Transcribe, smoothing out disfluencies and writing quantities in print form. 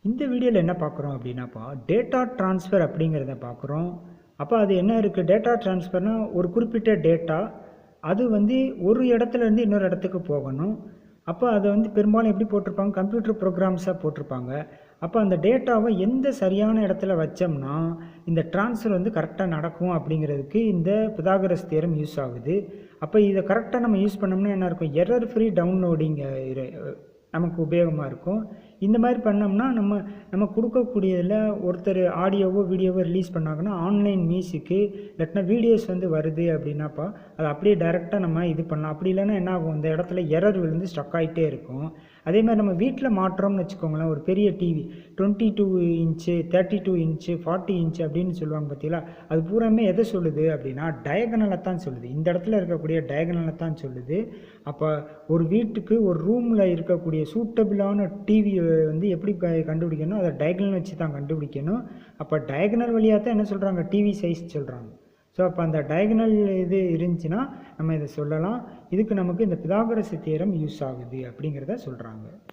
இந்த வீடியோவில் என்ன பார்க்குறோம் அப்படின்னாப்பா, டேட்டா ட்ரான்ஸ்ஃபர் அப்படிங்கிறத பார்க்குறோம். அப்போ அது என்ன இருக்குது, டேட்டா ட்ரான்ஸ்ஃபர்னால் ஒரு குறிப்பிட்ட டேட்டா அது ஒரு இடத்துலேருந்து இன்னொரு இடத்துக்கு போகணும். அப்போ அதை பெரும்பாலும் எப்படி போட்டிருப்பாங்க, கம்ப்யூட்டர் ப்ரோக்ராம்ஸாக போட்டிருப்பாங்க. அப்போ அந்த டேட்டாவை எந்த சரியான இடத்துல வச்சோம்னா இந்த ட்ரான்ஸ்ஃபர் கரெக்டாக நடக்கும் அப்படிங்கிறதுக்கு இந்த பிதாகரஸ் தியரம் யூஸ் ஆகுது. அப்போ இதை கரெக்டாக நம்ம யூஸ் பண்ணோம்னா என்ன இருக்கும், எரர் ஃப்ரீ டவுன்லோடிங் நமக்கு உபயோகமாக இருக்கும். இந்த மாதிரி பண்ணோம்னா நம்ம கொடுக்கக்கூடியதில் ஒருத்தர் ஆடியோவோ வீடியோவோ ரிலீஸ் பண்ணாங்கன்னா ஆன்லைன் மியூசிக்கு இல்லாட்டினா வீடியோஸ் வருது அப்படின்னாப்பா அதை அப்படியே டைரெக்டாக நம்ம இது பண்ணலாம். அப்படி இல்லைன்னா என்ன ஆகும், இந்த இடத்துல எரர் விழுந்து ஸ்ட்ரக் ஆகிட்டே இருக்கும். அதே மாதிரி நம்ம வீட்டில் மாட்டுறோம்னு வச்சுக்கோங்களேன், ஒரு பெரிய டிவி 22 இன்ச்சு 32 இன்ச்சு 40 இன்ச்சு அப்படின்னு சொல்லுவாங்க பார்த்தீங்களா, அது பூராமே எதை சொல்லுது அப்படின்னா டயகனலை தான் சொல்லுது. இந்த இடத்துல இருக்கக்கூடிய டயகனலை தான் சொல்லுது. அப்போ ஒரு வீட்டுக்கு ஒரு ரூமில் இருக்கக்கூடிய சூட்டபிளான டிவியை எப்படி கண்டுபிடிக்கணும், அதை டயகனல் வச்சு தான் கண்டுபிடிக்கணும். அப்போ டயகனல் வழியாக தான் என்ன சொல்கிறாங்க, டிவி சைஸ் சொல்கிறாங்க. ஸோ அப்போ அந்த டயகனல் இது இருந்துச்சுன்னா நம்ம இதை சொல்லலாம். இதுக்கு நமக்கு இந்த பிதாகரஸ் தியரம் யூஸ் ஆகுது அப்படிங்கிறத சொல்கிறாங்க.